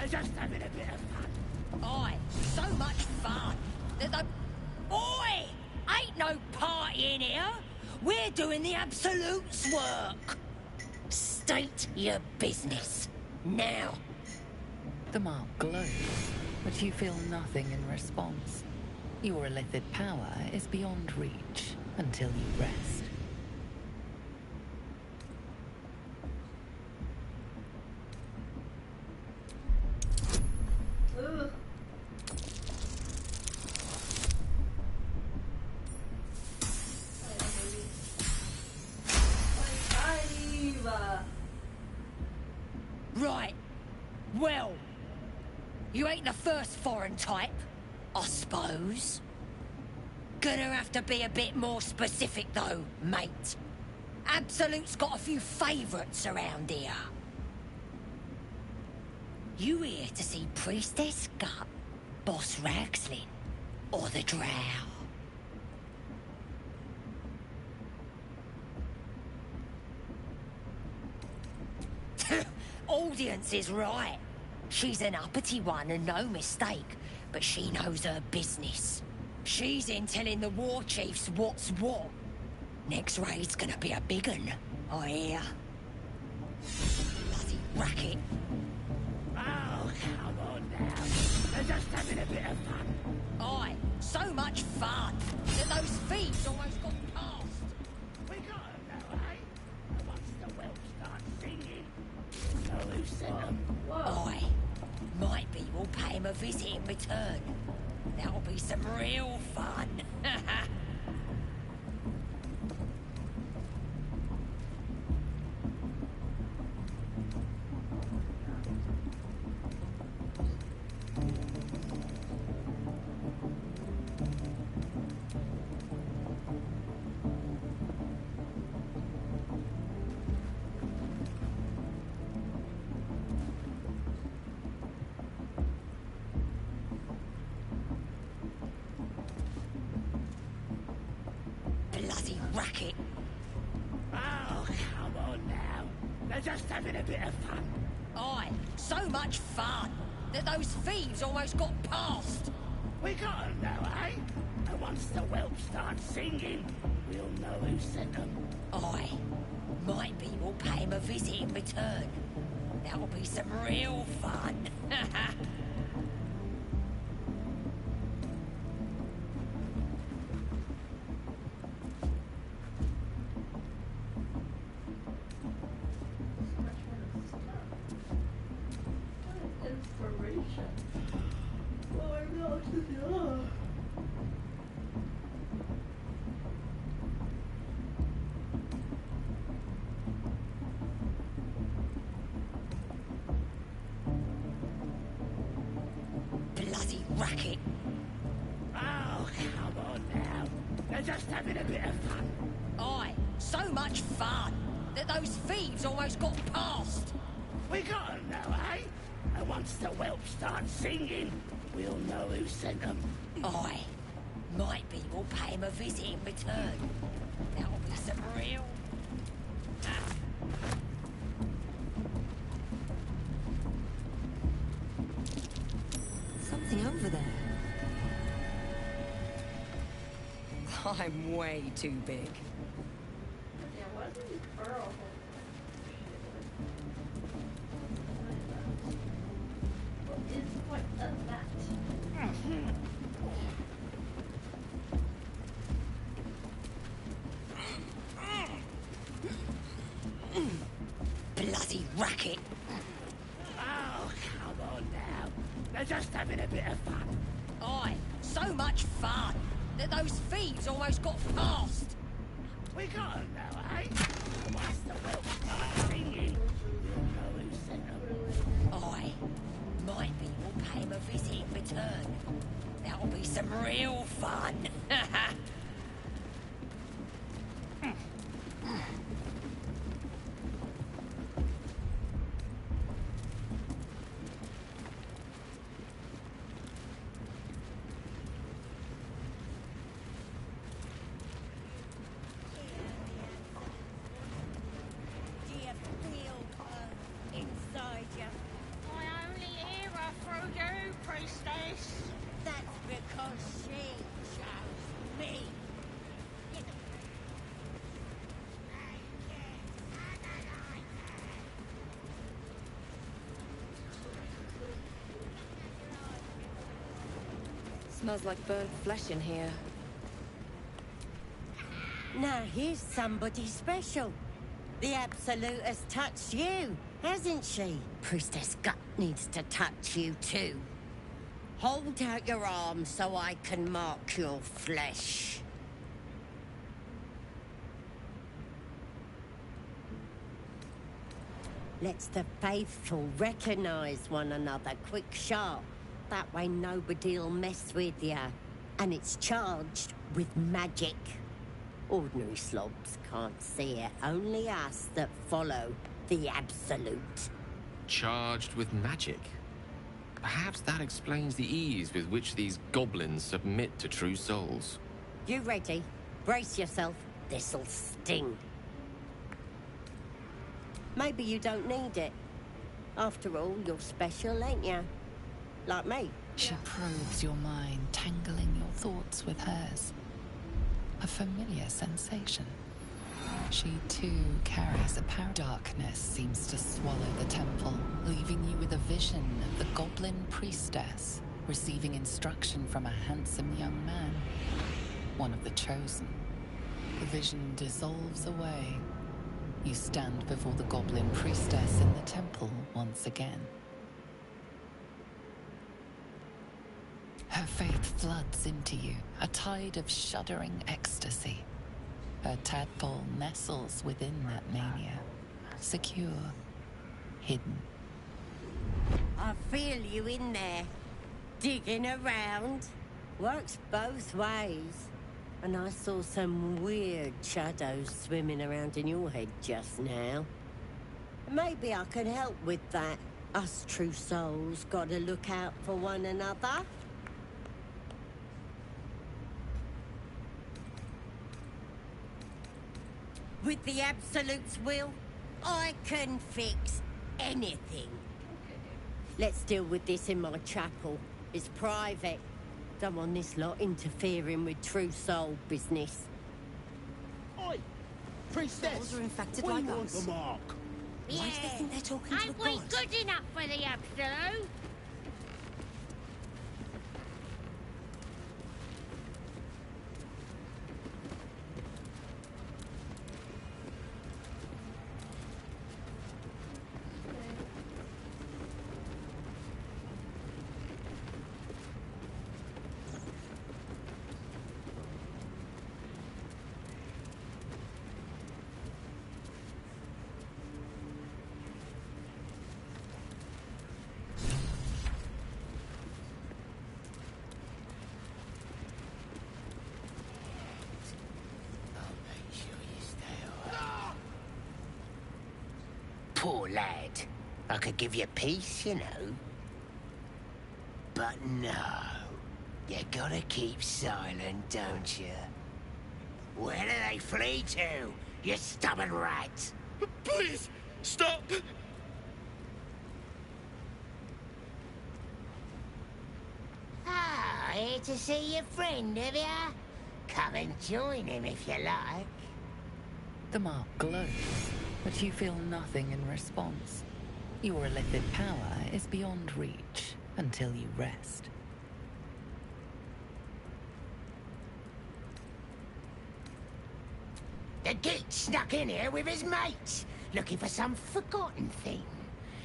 They're just having a bit of fun. Aye, so much fun. Oi! Ain't no party in here. We're doing the Absolute's work. State your business. Now. The mark glows, but you feel nothing in response. Your illithid power is beyond reach until you rest. Ugh. Right. Well, you ain't the first foreign type, I suppose. Gonna have to be a bit more specific though, mate. Absolute's got a few favourites around here. You here to see Priestess Gut, Boss Ragslin, or the Drow? Audience is right. She's an uppity one and no mistake, but she knows her business. She's in telling the war chiefs what's what. Next raid's gonna be a big un, I hear. Bloody racket. Oh, come on now. They're just having a bit of fun. Aye, so much fun that those thieves almost got past. We got 'em now, eh? And once the whelp starts singing, you know who sent 'em. Aye, might be we'll pay him a visit in return. That'll be some real fun. Bloody racket. Oh, come on now. They're just having a bit of fun. Aye, so much fun that those thieves almost got past. We got 'em now, eh? And once the whelp starts singing, we'll know who sent 'em. Aye, might be we'll pay him a visit in return. That'll be some real fun. Inspiration. Oh my God. Bloody racket. Oh, come on now. They're just having a bit of fun. Aye, so much fun that those thieves almost got past. We got 'em now, eh? And once the whelp starts singing, we'll know who sent 'em. Aye, might be we'll pay him a visit in return. That'll be some real... Something over there. I'm way too big. Yeah, what is this pearl? What is the point of that? Bloody racket. Oh, come on now. They're just having a bit of fun. Aye, so much fun that those thieves almost got past. We got 'em now, eh? And once the whelp starts singing, we'll know who sent 'em. Aye, might be we'll pay him a visit in return. That'll be some real fun. Do you feel her inside you? My only hero. you, priestess. That's because she chose me. Smells like burnt flesh in here. Now here's somebody special. The Absolute has touched you, hasn't she? Priestess Gut needs to touch you too. Hold out your arm so I can mark your flesh. Let's the faithful recognize one another quick sharp. That way nobody'll mess with you. And it's charged with magic. Ordinary slobs can't see it, only us that follow the Absolute. Charged with magic? Perhaps that explains the ease with which these goblins submit to true souls. You ready? Brace yourself. This'll sting. Maybe you don't need it. After all, you're special, ain't you? Like me. She probes your mind, tangling your thoughts with hers. A familiar sensation. She too carries a power. Darkness seems to swallow the temple, leaving you with a vision of the goblin priestess receiving instruction from a handsome young man, one of the chosen. The vision dissolves away. You stand before the goblin priestess in the temple once again. Her faith floods into you, a tide of shuddering ecstasy. Her tadpole nestles within that mania, secure, hidden. I feel you in there, digging around. Works both ways. And I saw some weird shadows swimming around in your head just now. Maybe I can help with that. Us true souls gotta look out for one another. With the Absolute's will, I can fix anything. Let's deal with this in my chapel. It's private. Don't want this lot interfering with true soul business. Oi, priestess. Are infected We like want us. the mark. Why do they think they're talking to a Ain't we god? good enough for the Absolute? Poor lad. I could give you peace, you know. But no. You gotta keep silent, don't you? Where do they flee to, you stubborn rat? Please, stop! Ah, here to see your friend, have ya? Come and join him if you like. The mark glows, but you feel nothing in response. Your illithid power is beyond reach until you rest. The geek snuck in here with his mates, looking for some forgotten thing.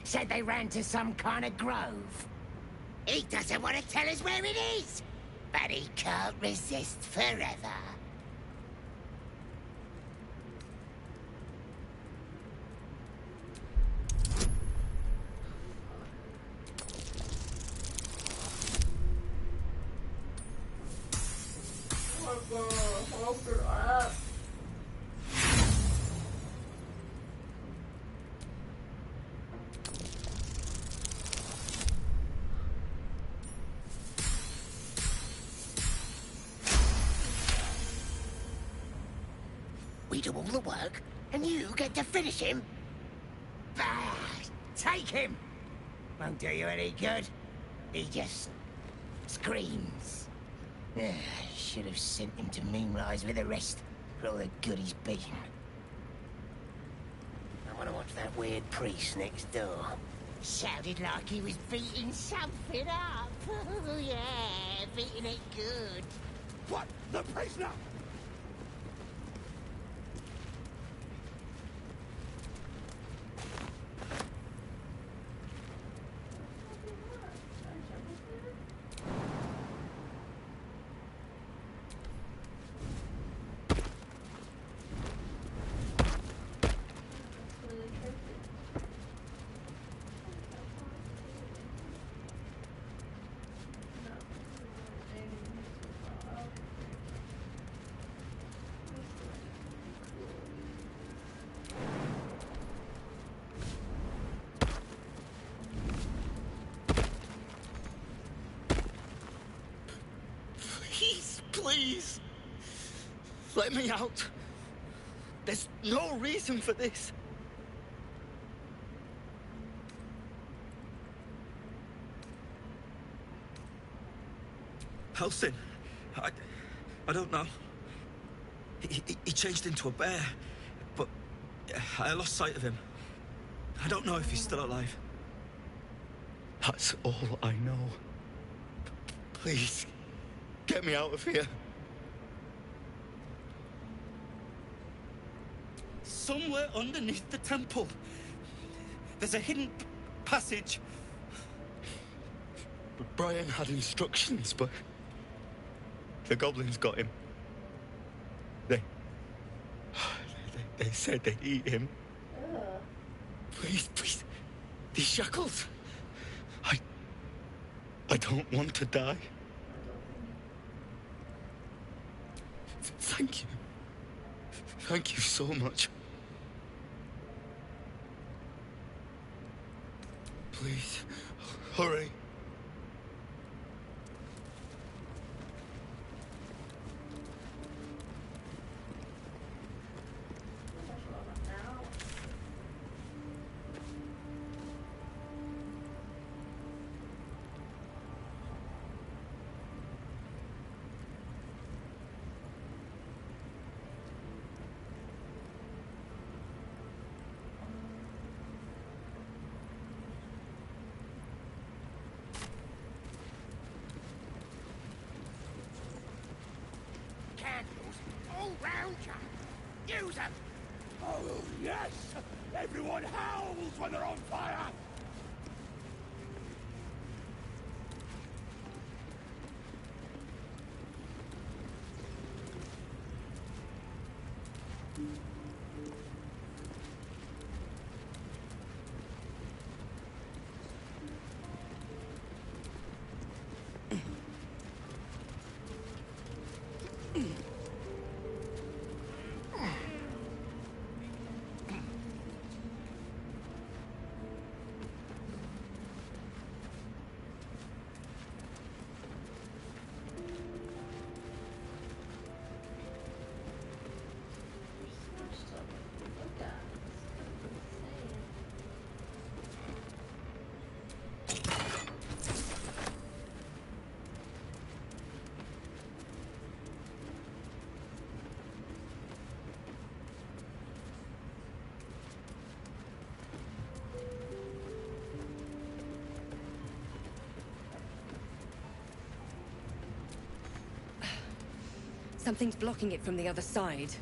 Said they ran to some kind of grove. He doesn't want to tell us where it is, but he can't resist forever. Hold her up. We do all the work, and you get to finish him? Bah! Take him! Won't do you any good. He just screams. Should have sent him to Moonrise with the rest for all the good he's been. I want to watch that weird priest next door. Sounded like he was beating something up. Oh, yeah, beating it good. What? The prisoner? Please, let me out. There's no reason for this. Helsing, I don't know. He changed into a bear, but I lost sight of him. I don't know if he's still alive. That's all I know. Please. Get me out of here. Somewhere underneath the temple, there's a hidden passage. Brian had instructions, but the goblins got him. They said they'd eat him. Please, these shackles. I don't want to die. Thank you. Thank you so much. Please, hurry. All round you. Use them. Oh, yes! Everyone howls when they're on fire! Something's blocking it from the other side.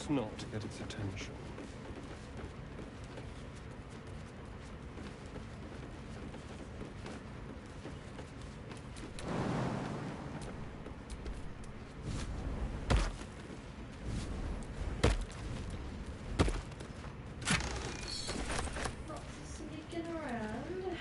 ought not get its attention. Sneaking around.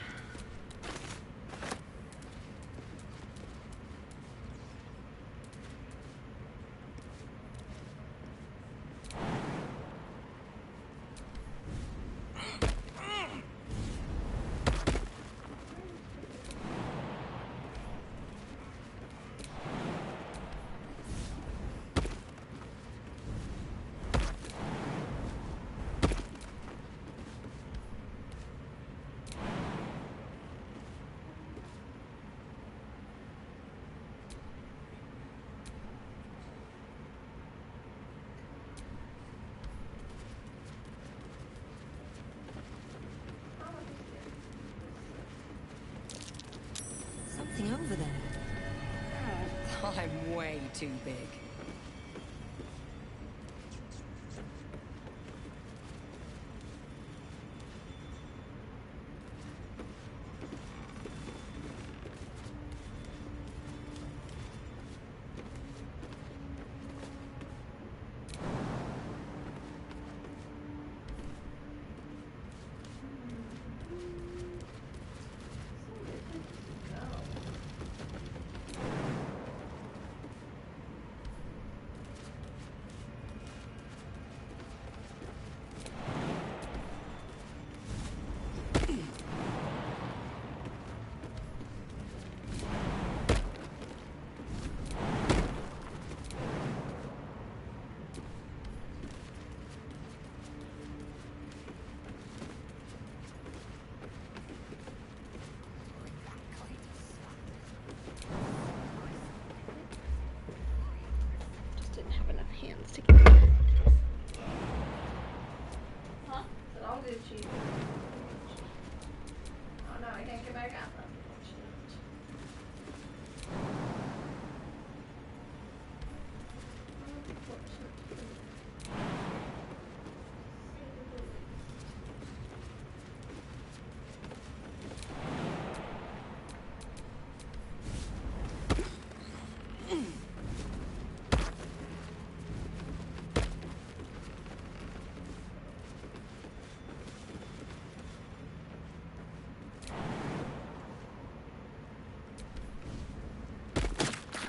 Something over there. I'm way too big. Just didn't have enough hands to get it. Huh? Is it all Gucci? Oh no, I can't get back out.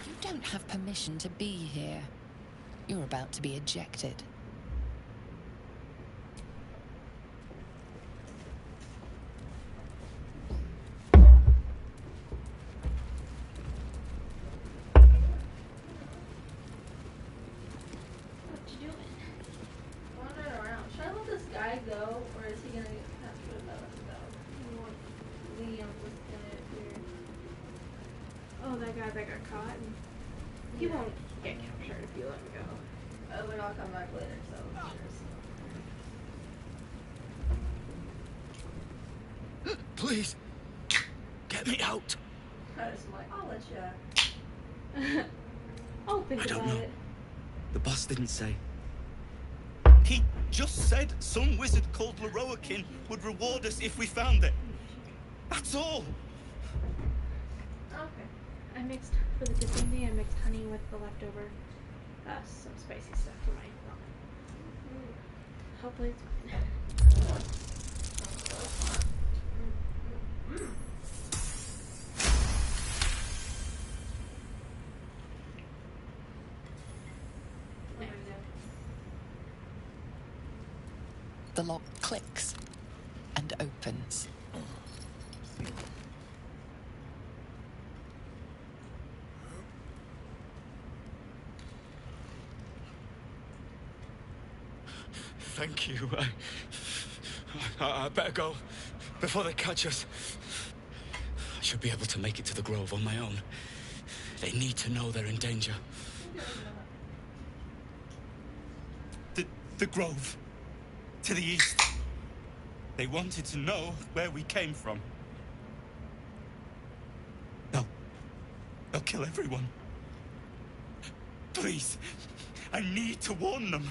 You don't have permission to be here. You're about to be ejected. What you doing? Wandering around. Should I let this guy go, or is he gonna have to let us go? Liam was gonna appear. Oh, that guy that got caught. He won't get captured if you let him go. Oh, but I'll come back later, so cheers. Please, get me out. I just like, I'll let you. I'll think I don't about know. it. The boss didn't say. He just said some wizard called Loroakin would reward us if we found it. That's all. Okay. I mixed, for the dipping, I mixed honey with the leftover, some spicy stuff for my ramen. Hopefully it's fine. The lock clicks and opens. Thank you. I better go before they catch us. I should be able to make it to the Grove on my own. They need to know they're in danger. The Grove. To the east. They wanted to know where we came from. They'll kill everyone. Please, I need to warn them.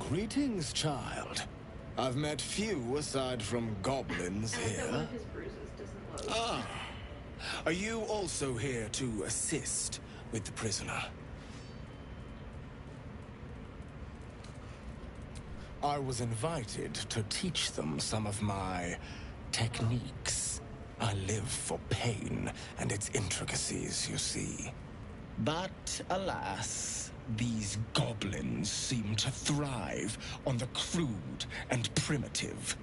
Greetings, child. I've met few aside from goblins I like that one here. of his bruises doesn't load. Ah, are you also here to assist with the prisoner? I was invited to teach them some of my techniques. I live for pain and its intricacies, you see. But alas, these goblins seem to thrive on the crude and primitive.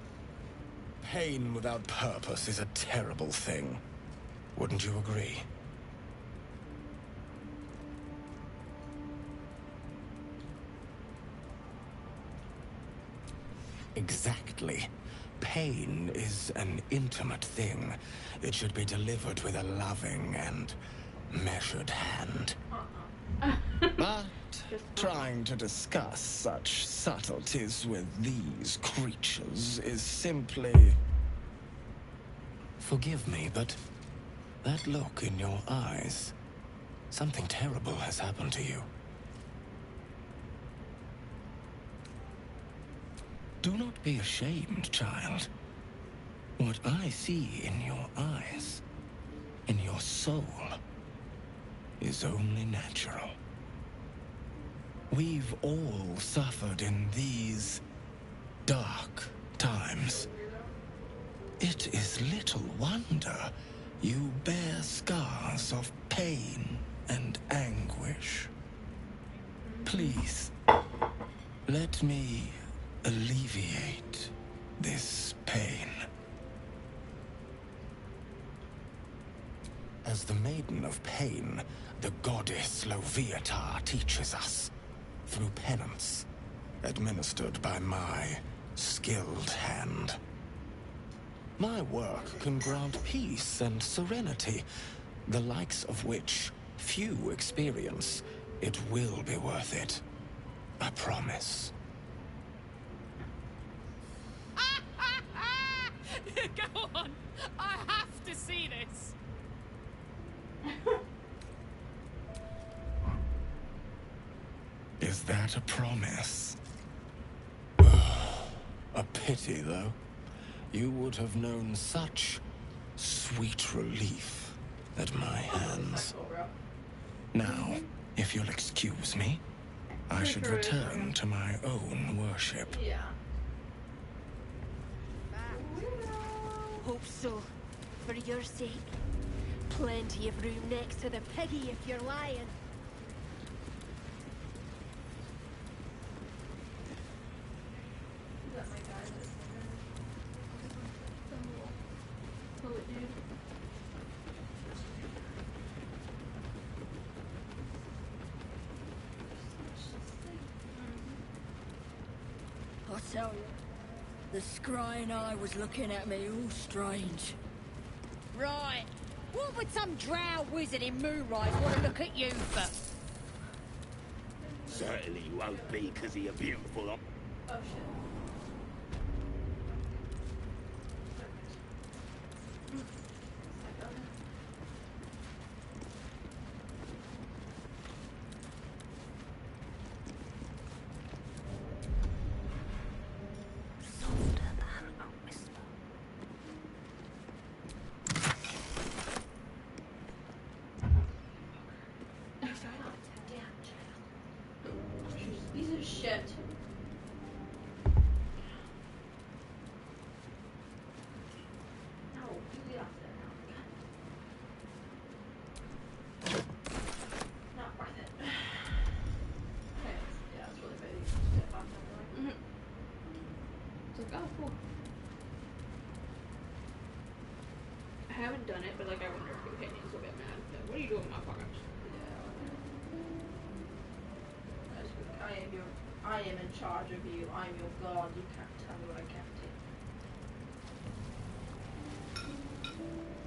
Pain without purpose is a terrible thing. Wouldn't you agree? Exactly. Pain is an intimate thing. It should be delivered with a loving and measured hand. But trying to discuss such subtleties with these creatures is simply... Forgive me, but that look in your eyes, something terrible has happened to you. Do not be ashamed, child. What I see in your eyes, in your soul, is only natural. We've all suffered in these dark times. It is little wonder you bear scars of pain and anguish. Please, let me alleviate this pain. As the Maiden of Pain, the goddess Loviatar teaches us, through penance, administered by my skilled hand. My work can grant peace and serenity, the likes of which few experience. It will be worth it. I promise. Go on! I have to see this! Is that a promise? A pity, though. You would have known such sweet relief at my hands. Now, if you'll excuse me, I should return to my own worship. Yeah. Hope so. For your sake. Plenty of room next to the piggy if you're lying. Is that my guy that's some little poet dude? I tell you, the scrying eye was looking at me all strange. Right, what would some drow wizard in Moonrise want to look at you for? Certainly you won't be because you're beautiful. Oh shit. Piece of shit. No, you get off there now. Not worth it. Okay, yeah, it's really big. Step off there, like, It's like, oh, cool. I haven't done it, but like, I wonder if companions will get mad. Like, what are you doing, motherfucker? I am in charge of you. I'm your god. You can't tell me what I can't do.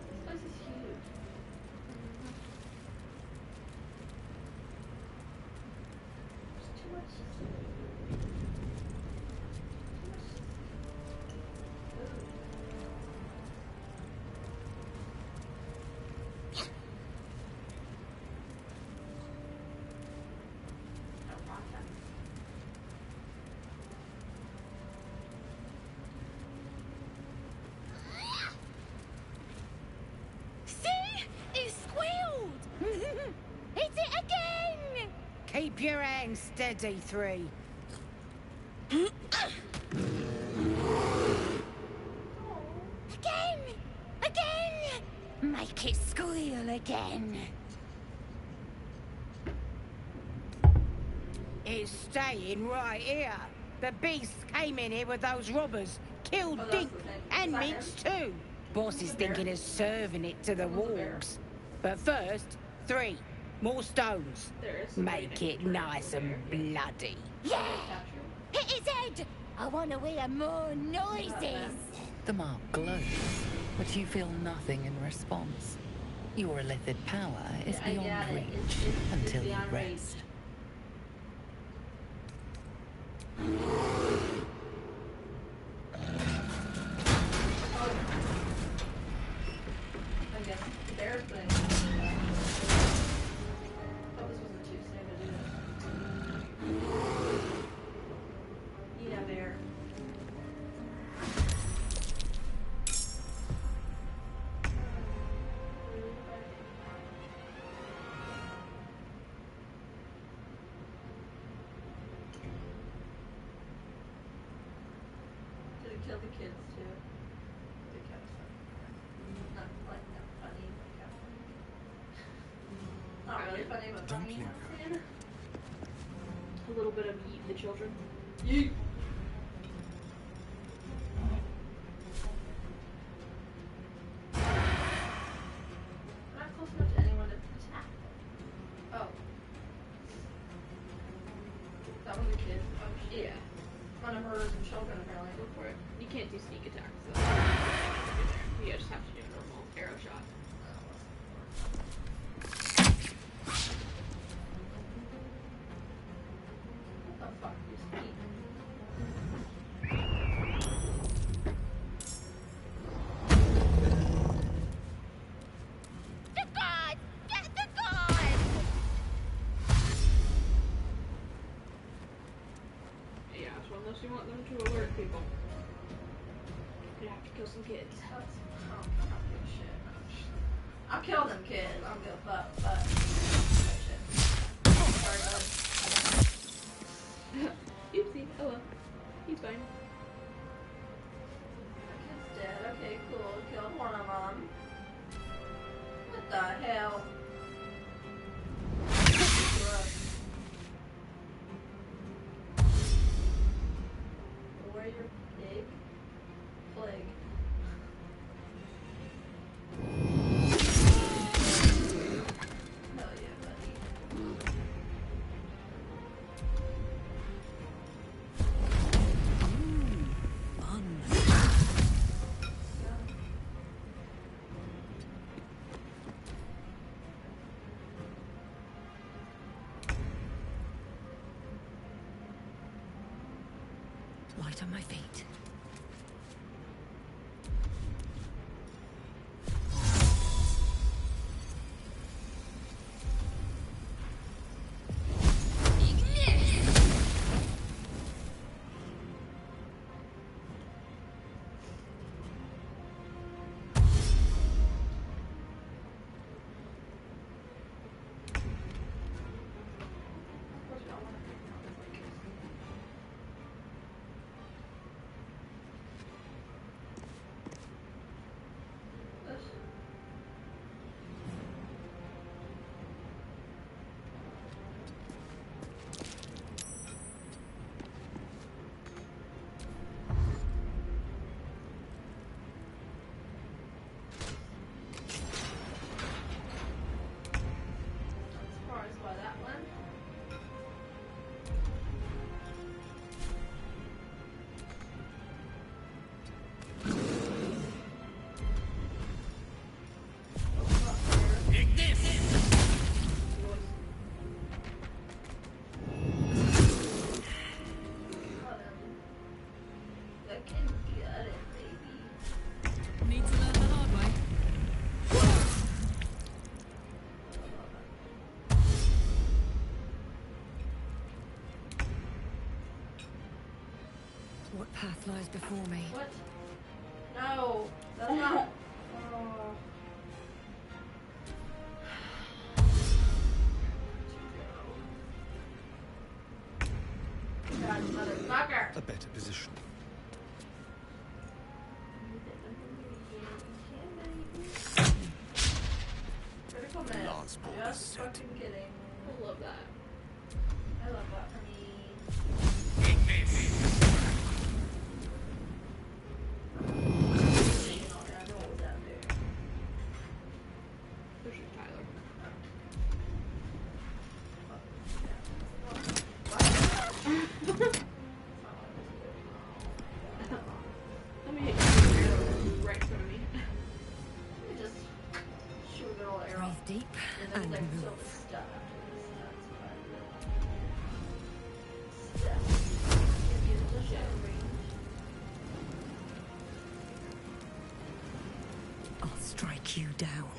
This place is huge. There's too much. Keep your hands steady, Three. Again! Again! Make it squeal again. It's staying right here. The beast came in here with those robbers, killed Dink and Minx too. Boss is thinking of serving it to the wolves. But first, Three, more stones. Make it nice and bloody. Yeah! Hit his head! I want to hear more noises. The mark glows, but you feel nothing in response. Your illithid power is beyond reach until you rest. I guess the bear thing. Oh, this wasn't too soon to do this. Yeah, bear. Did it kill the kids too? The cats. Not like that funny. Not really funny, but funny. A little bit of yeet the children. Yeet! We're not close enough to anyone to attack. Oh. That was a kid. Oh, shit. Yeah. Want to murder some children, apparently. Go for it. You can't do sneak attacks, so you just have to do a normal arrow shot. What the fuck is he? The gods! Get the gods! Yeah, so unless you want them to alert people, you have to kill some kids. I don't give a shit. I'll kill them kids. I don't give a fuck. But shit. Sorry, bud. Oopsie. Oh well. He's fine. My kid's dead. Okay, cool. Killed one of them. What the hell? Where your pig? Plague. Hell yeah, buddy. Light on my feet. Surprised by that one. Need to learn the hard way. What path lies before me? What? No, that's not. Oh. God, motherfucker! A better position. Critical miss. Lance ball is Just set. fucking kidding. I love that. I love that for me. Pushing Tyler. Let me hit you right in front of me. Let me just shoot a little arrow. Breathe deep And and then like so move. stuff after this. That's fine. Step. Use the shadow range. I'll strike you down.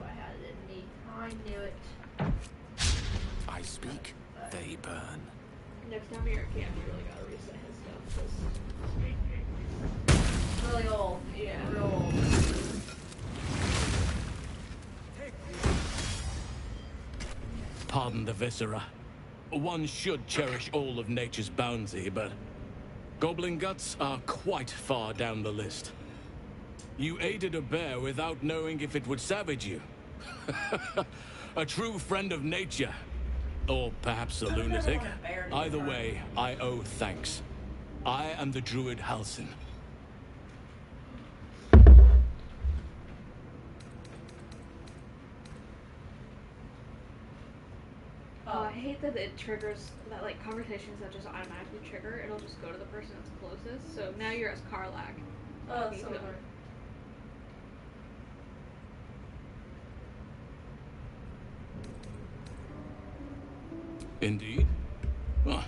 I had it in me. I knew it. I speak, they burn. Next time you're at camp, you really gotta reset his stuff. 'Cause Really old. Yeah. Real old. Pardon the viscera. One should cherish all of nature's bounty, but goblin guts are quite far down the list. You aided a bear without knowing if it would savage you. A true friend of nature. Or perhaps a lunatic. Either way, I owe thanks. I am the druid Halsin. Oh, I hate that it triggers that like conversations that just automatically trigger. It'll just go to the person that's closest. So now you're as Karlak. Oh, talking so to him. hard. Indeed. Well,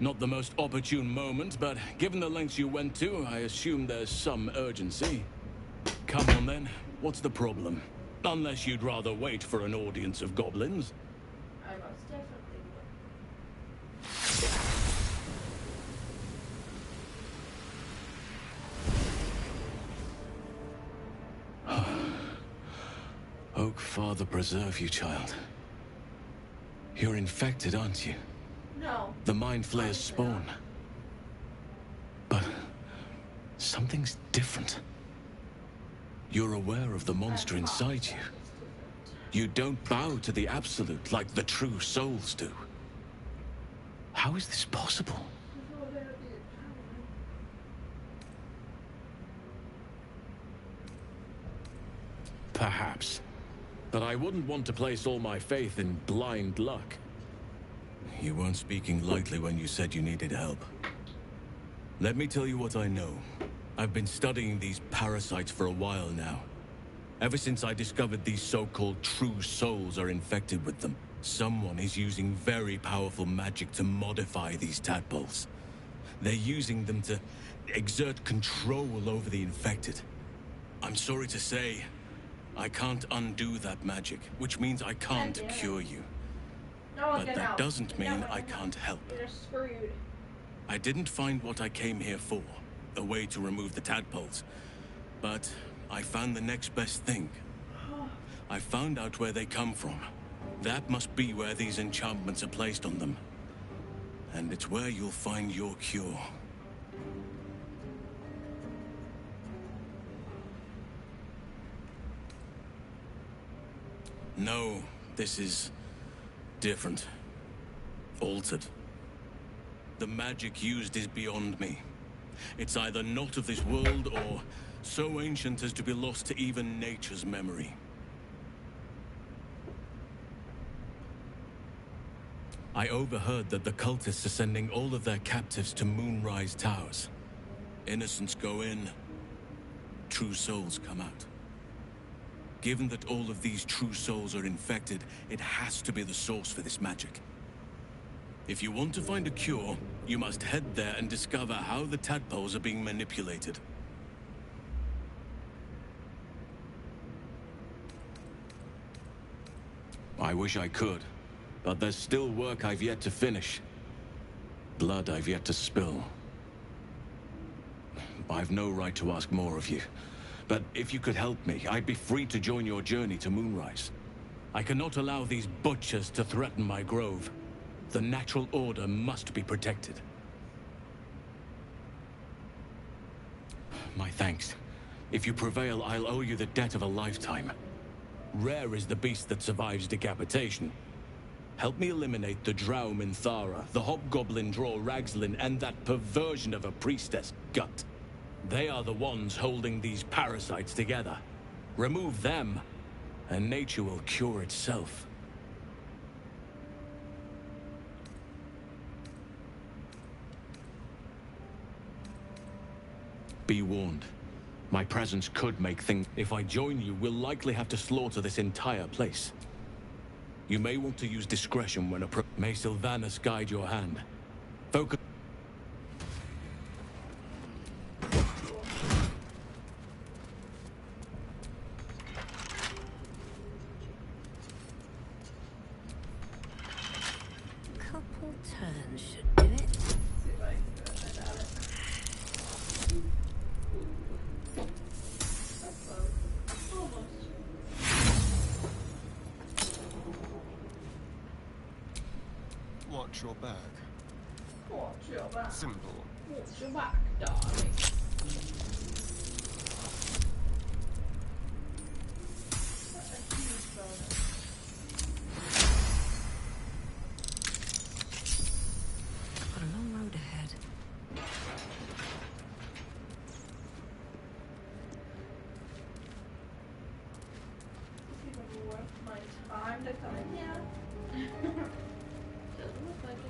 not the most opportune moment, but given the lengths you went to, I assume there's some urgency. Come on then, what's the problem? Unless you'd rather wait for an audience of goblins. I most definitely Oak Father preserve you, child. You're infected, aren't you? would. No. The Mind Flayer's spawn. But something's different. You're aware of the monster inside you. You don't bow to the Absolute like the true souls do. How is this possible? Perhaps. But I wouldn't want to place all my faith in blind luck. You weren't speaking lightly when you said you needed help. Let me tell you what I know. I've been studying these parasites for a while now. Ever since I discovered these so-called true souls are infected with them, someone is using very powerful magic to modify these tadpoles. They're using them to exert control over the infected. I'm sorry to say, I can't undo that magic, which means I can't cure you. No one But can that help. doesn't mean I can't help. You're screwed. I didn't find what I came here for, a way to remove the tadpoles. But I found the next best thing. I found out where they come from. That must be where these enchantments are placed on them. And it's where you'll find your cure. No, this is different. Altered. The magic used is beyond me. It's either not of this world or so ancient as to be lost to even nature's memory. I overheard that the cultists are sending all of their captives to Moonrise Towers. Innocents go in, true souls come out. Given that all of these true souls are infected, it has to be the source for this magic. If you want to find a cure, you must head there and discover how the tadpoles are being manipulated. I wish I could, but there's still work I've yet to finish. Blood I've yet to spill. I've no right to ask more of you, but if you could help me, I'd be free to join your journey to Moonrise. I cannot allow these butchers to threaten my grove. The natural order must be protected. My thanks. If you prevail, I'll owe you the debt of a lifetime. Rare is the beast that survives decapitation. Help me eliminate the Drow Minthara, the hobgoblin Draw Ragslin, and that perversion of a priestess, Gut. They are the ones holding these parasites together. Remove them, and nature will cure itself. Be warned. My presence could make things... If I join you, we'll likely have to slaughter this entire place. You may want to use discretion when May Sylvanas guide your hand. Focus... Couple turns should do it. Watch your back. Watch your back. Simple. Watch your back, darling. That's a huge bonus. Got a long road ahead. It's even worth my time to come in here. Doesn't look like it.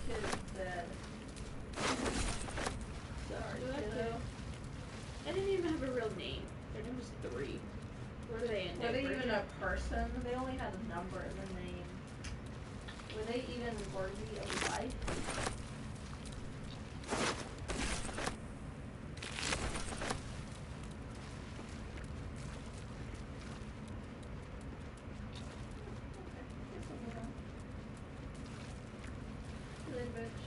Kid is dead. Sorry, kiddo. I didn't even have a real name. Their name was 3. Where do they end Were up? they even a person? They only had a number in the name. Were they even worthy of life? Silly bitch.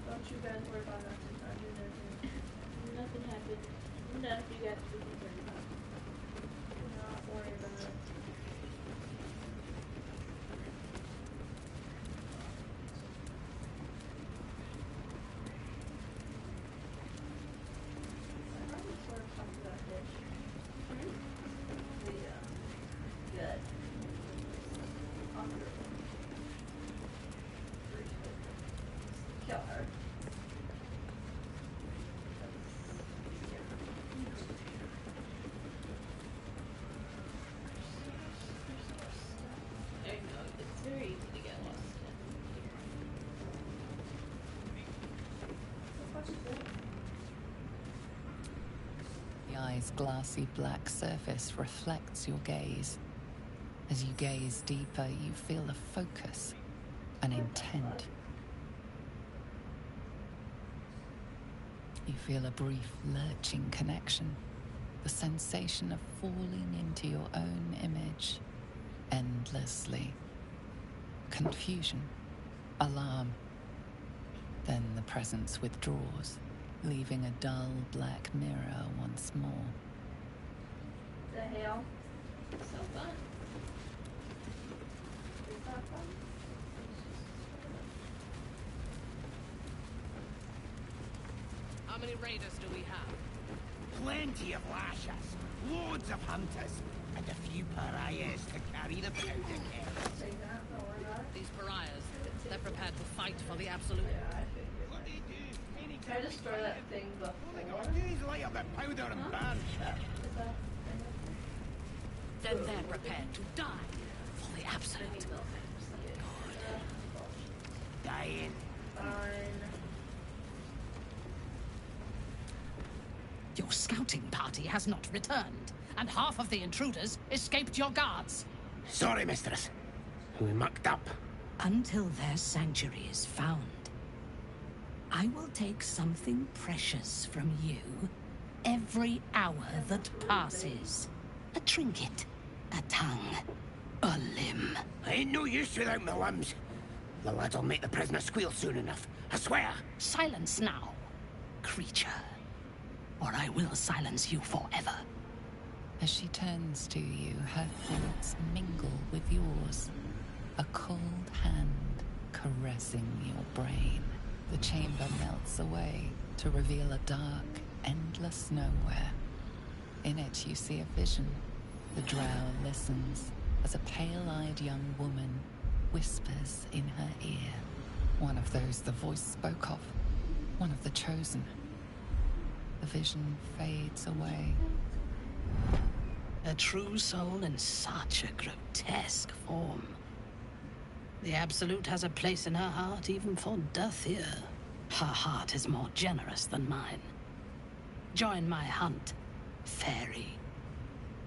Don't you guys worry about nothing. I do nothing. Nothing happened. None of you guys should be worried about. Do not worry about it. I already sort of talked about this. Good. Kill her. I know, it's very easy to get lost The eye's glassy black surface reflects your gaze. As you gaze deeper, you feel a focus, an intent. You feel a brief lurching connection, the sensation of falling into your own image endlessly. Confusion, alarm. Then the presence withdraws, leaving a dull black mirror once more. The hell? So fun. Is that fun? How many raiders do we have? Plenty of lashers, loads of hunters, and a few pariahs to carry the powder kegs. Say that, don't worry about it. These fight for the Absolute. Yeah, I figured. Can I destroy that thing before? Use light up the powder and burn. Then they're prepared to die for the Absolute. Dying. Fine. Your scouting party has not returned, and half of the intruders escaped your guards. Sorry, mistress. We mucked up. Until their sanctuary is found, I will take something precious from you every hour that passes. A trinket, a tongue, a limb. I ain't no use without my limbs. The lads'll make the prisoner squeal soon enough. I swear. Silence now, creature, or I will silence you forever. As she turns to you, her thoughts mingle with yours. A cold hand caressing your brain. The chamber melts away to reveal a dark, endless nowhere. In it you see a vision. The drow listens as a pale-eyed young woman whispers in her ear. One of those the voice spoke of. One of the chosen. The vision fades away. A true soul in such a grotesque form. The Absolute has a place in her heart even for Dothyr. Her heart is more generous than mine. Join my hunt, fairy,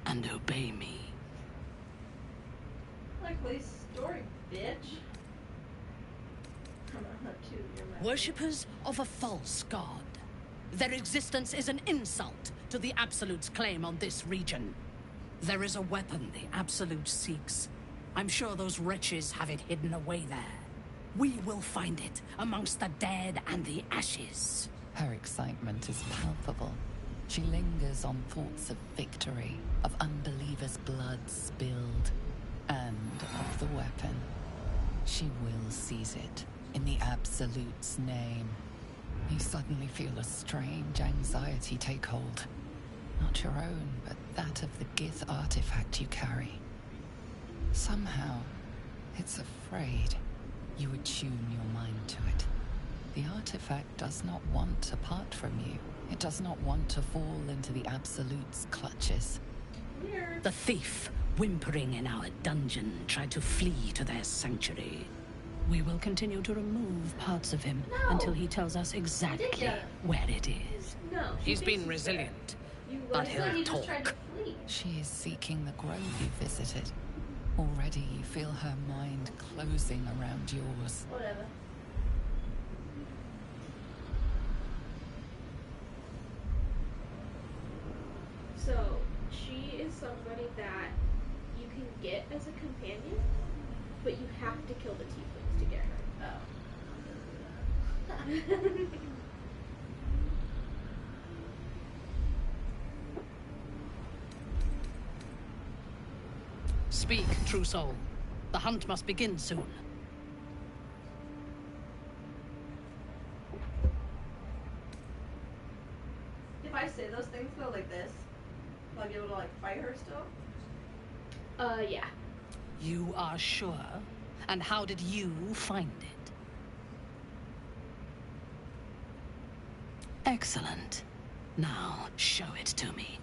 and obey me. Likely story, bitch. I'm gonna hunt too, you're my Worshippers of a false god. Their existence is an insult to the Absolute's claim on this region. There is a weapon the Absolute seeks. I'm sure those wretches have it hidden away there. We will find it amongst the dead and the ashes. Her excitement is palpable. She lingers on thoughts of victory, of unbelievers' blood spilled, and of the weapon. She will seize it, in the Absolute's name. You suddenly feel a strange anxiety take hold. Not your own, but that of the Gith artifact you carry. Somehow, it's afraid. You attune your mind to it. The artifact does not want to part from you. It does not want to fall into the Absolute's clutches. Weird. The thief, whimpering in our dungeon, tried to flee to their sanctuary. We will continue to remove parts of him until he tells us exactly where it is. No. He's been resilient, but It's like he'll he just tried to talk. flee. She is seeking the grove you visited. Already you feel her mind closing around yours. Whatever. So, she is somebody that you can get as a companion, but you have to kill the tieflings to get her. Oh. Speak, true soul. The hunt must begin soon. If I say those things though, like this, will I be able to like fight her still? Yeah. You are sure? And how did you find it? Excellent. Now, show it to me.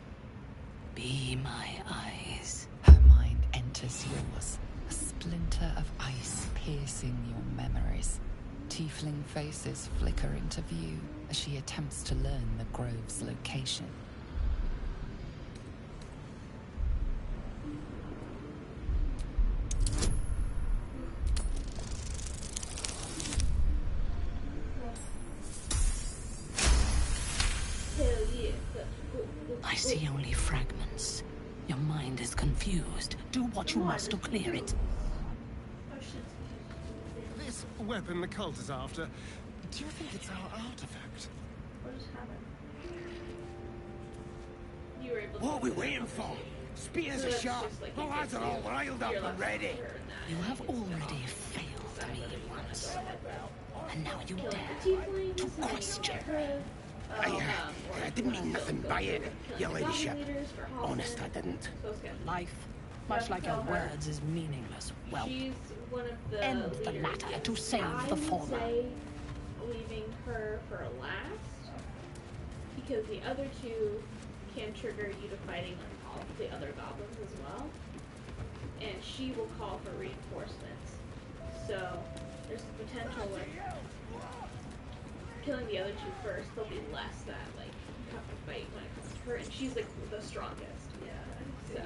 Be my eyes. Her mind enters yours, a splinter of ice piercing your memories. Tiefling faces flicker into view as she attempts to learn the grove's location. Hell yeah. I see only fragments. Your mind is confused. Do what you must to clear it. Oh shit. This weapon the cult is after, do you think it's our artifact? What just happened? You were able to What are we waiting for? Spears are sharp. The lads are all riled up and ready. You have already failed me once. And now you dare Tiefling to is able question. her. I didn't mean nothing by it, your ladyship. Honest, I didn't. Life Much like your words is meaningless. Well, She's one of the end the leaders, latter yes. to save I the would former. say leaving her for last, because the other two can trigger you to fighting on all the other goblins as well, and she will call for reinforcements. So there's the potential where killing the other two first, there'll be less that like have to fight when it comes to her, and she's like the strongest. Yeah. So